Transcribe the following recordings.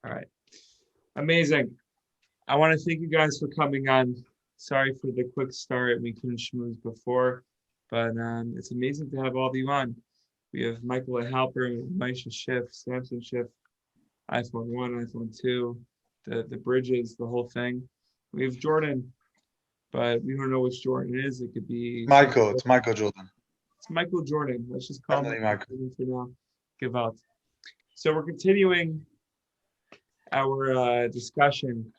All right. Amazing. I want to thank you guys for coming on. Sorry for the quick start. We couldn't schmooze before, but it's amazing to have all of you on. We have Michael Halper, Misha Schiff, Samson Schiff, iPhone 1, iPhone 2, the bridges, the whole thing. We have Jordan, but we don't know which Jordan it is. It could be something Michael, it's different. Michael Jordan. It's Michael Jordan. Let's just call him Definitely Michael Michael. Jordan for now. Give out. So we're continuing our discussion,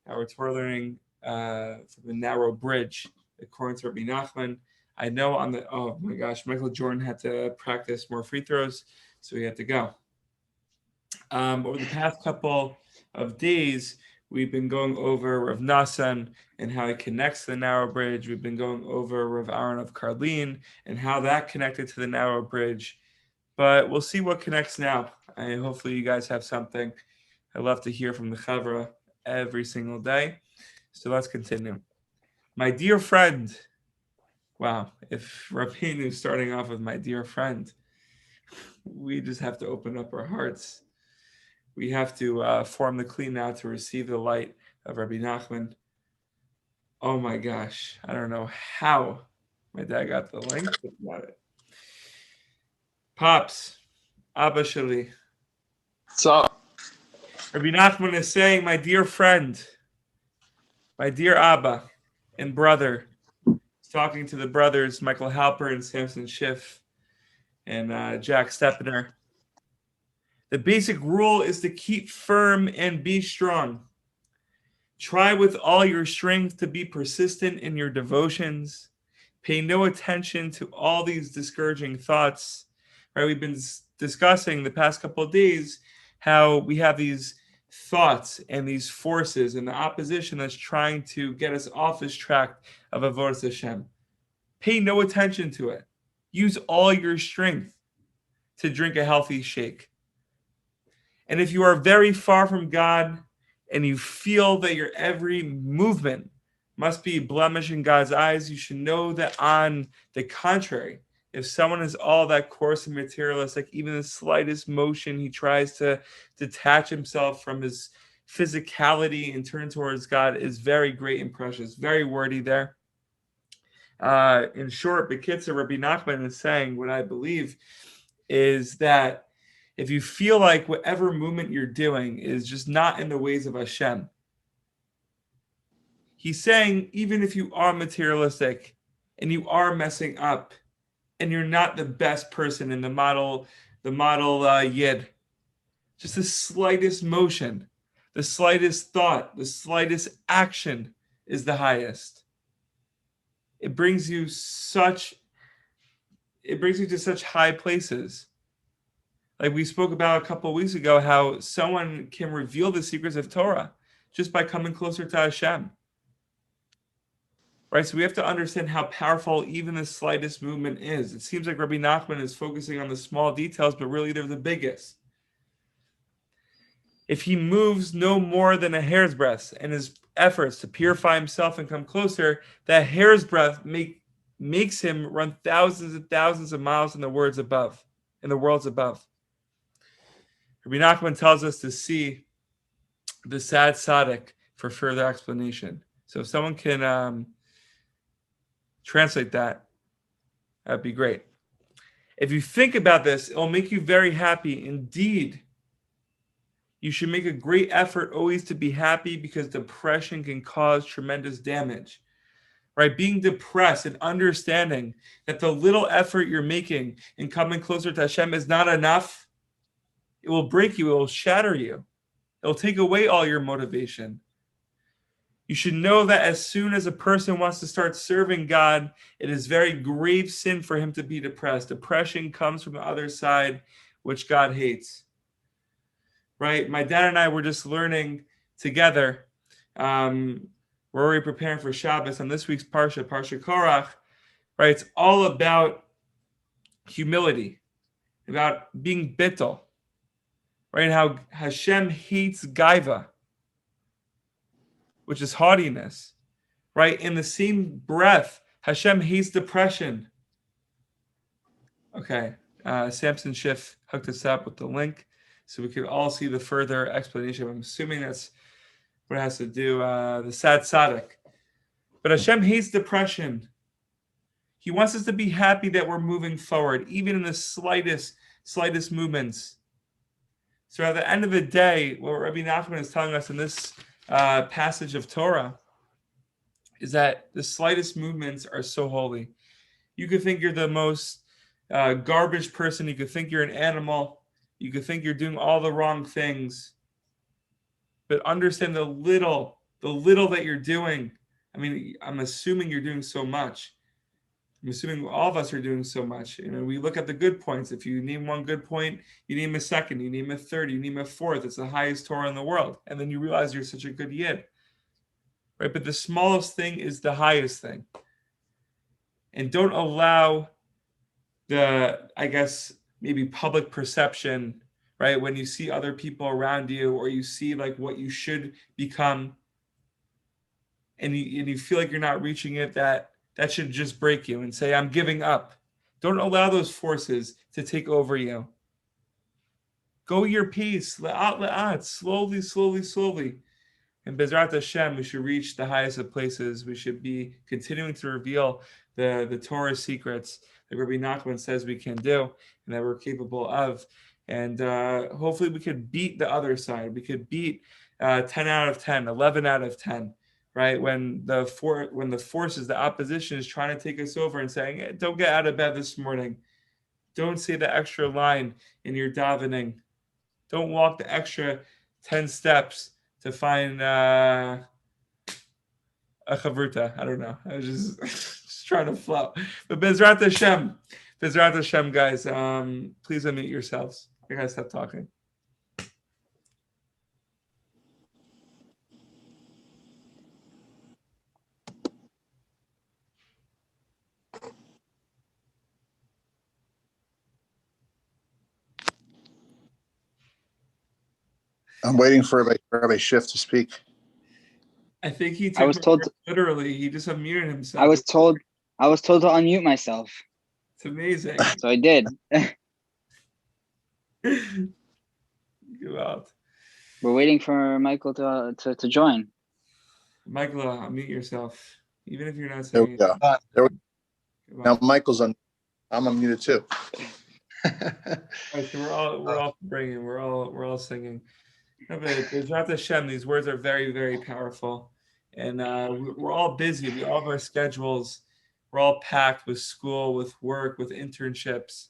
our Torah learning from the narrow bridge, according to Rabbi Nachman. I know on the oh my gosh, Michael Jordan had to practice more free throws, so he had to go. Over the past couple of days, we've been going over Rav Nassan and how he connects to the narrow bridge. We've been going over Rav Aaron of Karlin and how that connected to the narrow bridge. But we'll see what connects now. And hopefully, you guys have something. I love to hear from the Chavra every single day. So let's continue. My dear friend. Wow, if Rabbeinu is starting off with my dear friend, we just have to open up our hearts. We have to form the clean now to receive the light of Rabbi Nachman. Oh my gosh, I don't know how my dad got the link, but got it. Pops, Abba Shali. So, Rabbi Nachman is saying, my dear friend, my dear Abba and brother. He's talking to the brothers, Michael Halper and Samson Schiff and Jack Stepner. The basic rule is to keep firm and be strong. Try with all your strength to be persistent in your devotions. Pay no attention to all these discouraging thoughts. Right? We've been discussing the past couple of days how we have these thoughts and these forces and the opposition that's trying to get us off this track of Avodas Hashem. Pay no attention to it. Use all your strength to drink a healthy shake. And if you are very far from God and you feel that your every movement must be a blemish in God's eyes, you should know that on the contrary, if someone is all that coarse and materialistic, even the slightest motion, he tries to detach himself from his physicality and turn towards God is very great and precious, very worthy there. In short, Bekitzer, Rabbi Nachman is saying what I believe is that if you feel like whatever movement you're doing is just not in the ways of Hashem, he's saying even if you are materialistic and you are messing up and you're not the best person in the model yid, just the slightest motion, the slightest thought, the slightest action is the highest. It brings you to such high places. Like we spoke about a couple of weeks ago, how someone can reveal the secrets of Torah just by coming closer to Hashem. Right? So we have to understand how powerful even the slightest movement is. It seems like Rabbi Nachman is focusing on the small details, but really they're the biggest. If he moves no more than a hair's breadth in his efforts to purify himself and come closer, that hair's breadth makes him run thousands and thousands of miles in the worlds above. Rabbi Nachman tells us to see the sad tzaddik for further explanation. So if someone can translate that, that'd be great. If you think about this, it'll make you very happy. Indeed, you should make a great effort always to be happy because depression can cause tremendous damage. Right? Being depressed and understanding that the little effort you're making in coming closer to Hashem is not enough, it will break you. It will shatter you. It will take away all your motivation. You should know that as soon as a person wants to start serving God, it is very grave sin for him to be depressed. Depression comes from the other side, which God hates. Right? My dad and I were just learning together. We're already preparing for Shabbos on this week's Parsha Korach. Right? It's all about humility, about being bittul. Right? How Hashem hates gaiva, which is haughtiness. Right? In the same breath, Hashem hates depression. Okay. Samson Schiff hooked us up with the link. so we could all see the further explanation. I'm assuming that's what it has to do, the sad tzaddik. But Hashem hates depression. He wants us to be happy that we're moving forward, even in the slightest movements. So at the end of the day, what Rabbi Nachman is telling us in this passage of Torah is that the slightest movements are so holy. You could think you're the most garbage person. You could think you're an animal. You could think you're doing all the wrong things. But understand the little that you're doing. I mean, I'm assuming you're doing so much. I'm assuming all of us are doing so much. We look at the good points. If you name one good point, you name a second, you name a third, you name a fourth. It's the highest Torah in the world. And then you realize you're such a good yid. Right? But the smallest thing is the highest thing. And don't allow the, I guess, maybe public perception, right? When you see other people around you, or you see like what you should become, and you feel like you're not reaching it, that should just break you and say, I'm giving up. Don't allow those forces to take over you. Go your pace, le'at, slowly. And Bezrat Hashem, we should reach the highest of places. We should be continuing to reveal the Torah secrets that Rabbi Nachman says we can do and that we're capable of. And hopefully we could beat the other side. We could beat 10 out of 10, 11 out of 10. Right, when the forces, the opposition is trying to take us over and saying, hey, don't get out of bed this morning. Don't say the extra line in your davening. Don't walk the extra 10 steps to find a chavruta. I don't know. I was just trying to flow. But Bezrat Hashem, guys, please unmute yourselves. I gotta stop talking. I'm waiting for Rabbi Schiff to speak. I think he took literally. He just unmuted himself. I was told to unmute myself. It's amazing. So I did. Go out. We're waiting for Michael to join. Michael, unmute yourself, even if you're not saying there we go. Now Michael's on. I'm unmuted too. Right, so we're all bringing. We're all singing. Bezrat Hashem, these words are very, very powerful, and we're all busy. We all have our schedules. We're all packed with school, with work, with internships.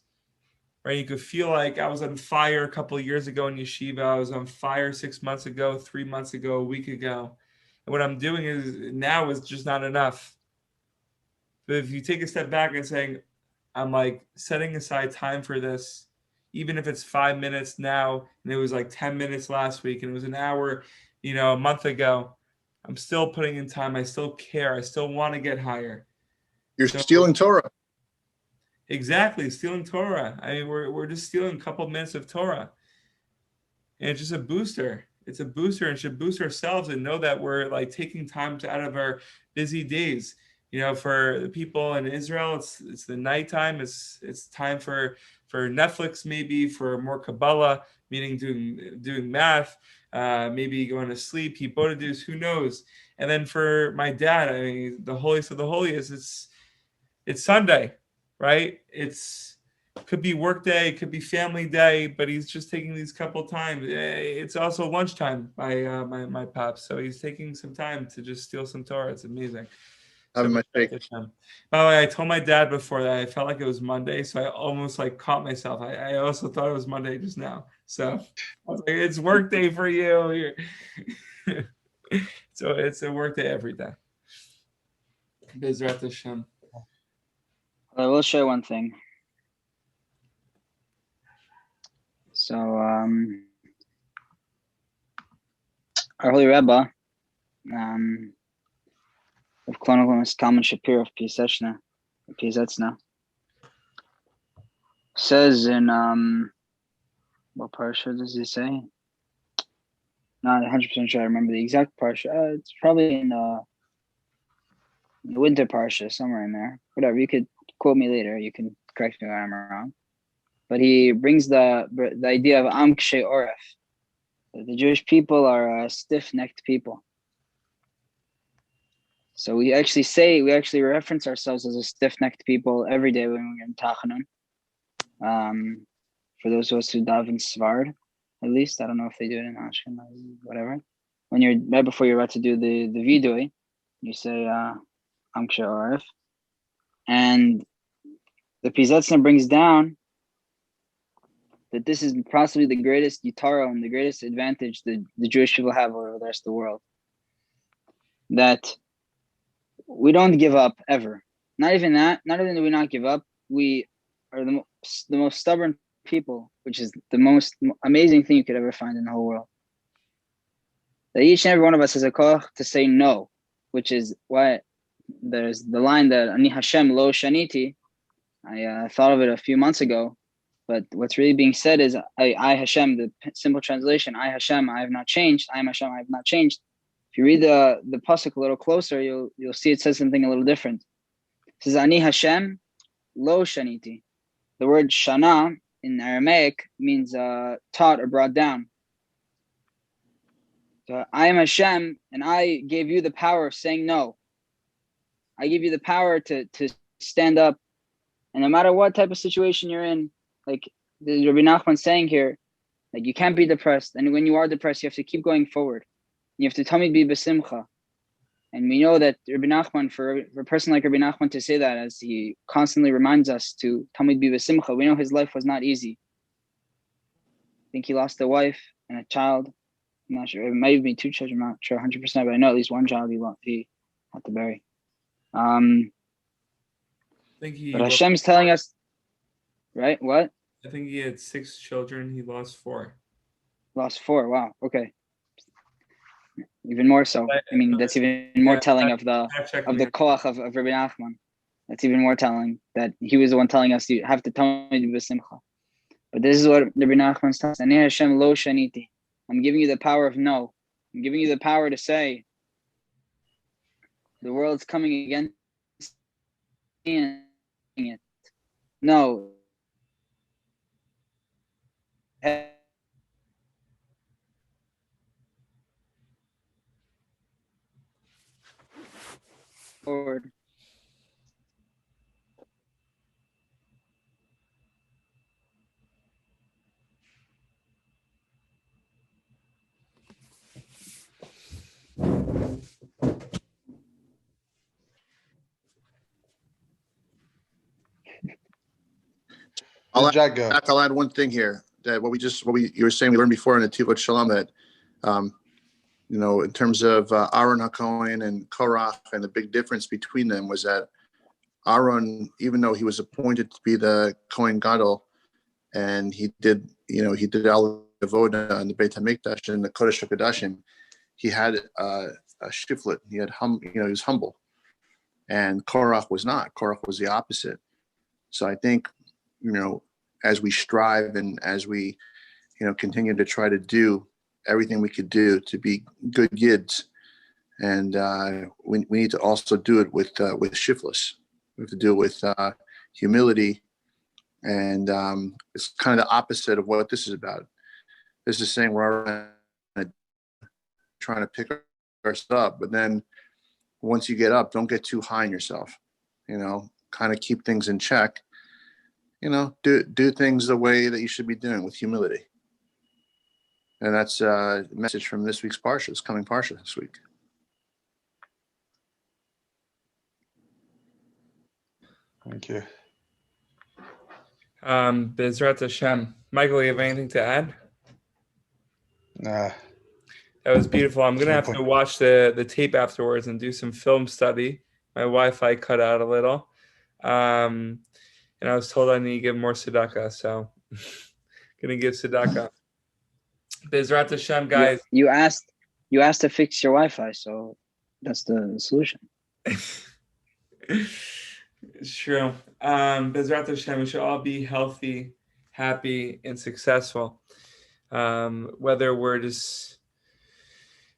Right? You could feel like I was on fire a couple of years ago in yeshiva. I was on fire 6 months ago, 3 months ago, a week ago. And what I'm doing now is just not enough. But if you take a step back and saying, I'm like setting aside time for this, even if it's 5 minutes now, and it was like 10 minutes last week, and it was an hour, a month ago, I'm still putting in time. I still care. I still want to get higher. You're stealing Torah. Exactly, stealing Torah. I mean, we're just stealing a couple of minutes of Torah. And it's just a booster. It's a booster, and should boost ourselves and know that we're like taking time out of our busy days. For the people in Israel, it's the nighttime. It's time for Netflix, maybe for more Kabbalah, meaning doing math, maybe going to sleep, Hibodedus, who knows? And then for my dad, I mean, the holiest of the holiest, it's Sunday, right? Could be work day, it could be family day, but he's just taking these couple times. It's also lunchtime by my pops, so he's taking some time to just steal some Torah. It's amazing. Having my shake. By the way, I told my dad before that I felt like it was Monday, so I almost like caught myself. I also thought it was Monday just now. So I was like, it's work day for you. So it's a work day every day. Bezrat Hashem. I will share one thing. So our Holy Rebbe, of Klonical Talmud Shapir of Piazetzna, says in what parsha does he say? Not 100% sure I remember the exact parsha. It's probably in the winter parsha, somewhere in there. Whatever, you could quote me later. You can correct me when I'm wrong. but he brings the idea of Am Kshe Oref. The Jewish people are stiff-necked people. So we actually reference ourselves as a stiff-necked people every day when we're in Tachanun. For those of us who daven Svard, at least. I don't know if they do it in Ashkenaz, whatever. When you're right before you're about to do the vidui, you say Am Kshe Oref. And the Pizetzner brings down that this is possibly the greatest yitara and the greatest advantage that the Jewish people have over the rest of the world. That we don't give up ever. Not even that. Not even do we not give up. We are the most stubborn people, which is the most amazing thing you could ever find in the whole world. That each and every one of us has a koch to say no, which is why there's the line that Ani Hashem lo shaniti. I thought of it a few months ago. But what's really being said is, I Hashem, the simple translation, I Hashem, I have not changed. I am Hashem, I have not changed. If you read the pasuk a little closer, you'll see it says something a little different. It says, Ani Hashem, lo shaniti. The word shana in Aramaic means taught or brought down. So I am Hashem, and I gave you the power of saying no. I give you the power to stand up, and no matter what type of situation you're in, like the Rabbi Nachman saying here, like you can't be depressed, and when you are depressed, you have to keep going forward. You have to tamid be besimcha, and we know that Rabbi Nachman, for a person like Rabbi Nachman to say that, as he constantly reminds us to tamid be besimcha, we know his life was not easy. I think he lost a wife and a child. I'm not sure. It might have been 2 children. I'm not sure 100%, but I know at least one child he had to bury. But Hashem's telling us. Right? What? I think he had 6 children. He lost 4. Lost 4. Wow. Okay. Even more so. I mean, that's even more telling of the koach of Rabbi Nachman. That's even more telling that he was the one telling us you have to tell me to be simcha. But this is what Rabbi Nachman says. Ani Hashem lo shaniti. I'm giving you the power of no. I'm giving you the power to say the world's coming against me and it. No. Forward. I'll add one thing here. That you were saying we learned before in the Tivot Shalom that in terms of Aaron HaKohen and Korach, and the big difference between them was that Aaron, even though he was appointed to be the Kohen Gadol, and he did Al Avoda in the Beit HaMikdash and the Kodesh HaKodashim, he had a shiflet. He was humble, and Korach was not. Korach was the opposite. So I think, as we strive and as we, continue to try to do everything we could do to be good yids, and we need to also do it with shiftless. We have to do it with humility, and it's kind of the opposite of what this is about. This is saying we're trying to pick ourselves up, but then once you get up, don't get too high on yourself. Kind of keep things in check. Do things the way that you should be doing, with humility. And that's a message from this week's Parsha, this coming Parsha this week. Thank you. Bezrat Hashem. Michael, you have anything to add? Nah. That was beautiful. I'm going to have to watch the tape afterwards and do some film study. My Wi-Fi cut out a little. And I was told I need to give more tzedakah, so going to give tzedakah. Bezrat Hashem, guys. You asked to fix your Wi-Fi, so that's the solution. It's true. Bezrat Hashem, we should all be healthy, happy, and successful. Whether we're just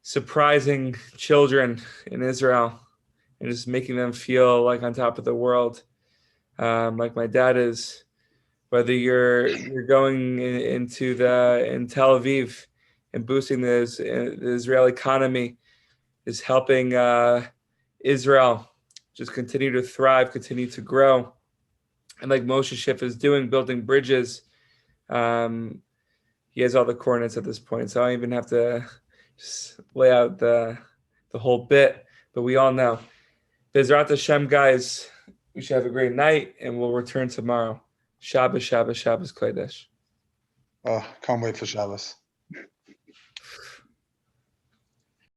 surprising children in Israel and just making them feel like on top of the world, like my dad is, whether you're going in Tel Aviv and boosting the Israeli economy, is helping Israel just continue to thrive, continue to grow, and like Moshe Schiff is doing, building bridges. He has all the coordinates at this point, so I don't even have to just lay out the whole bit. But we all know. Bezrat Hashem, guys, we should have a great night, and we'll return tomorrow. Shabbos, Shabbos, Shabbos Kodesh. Oh, can't wait for Shabbos.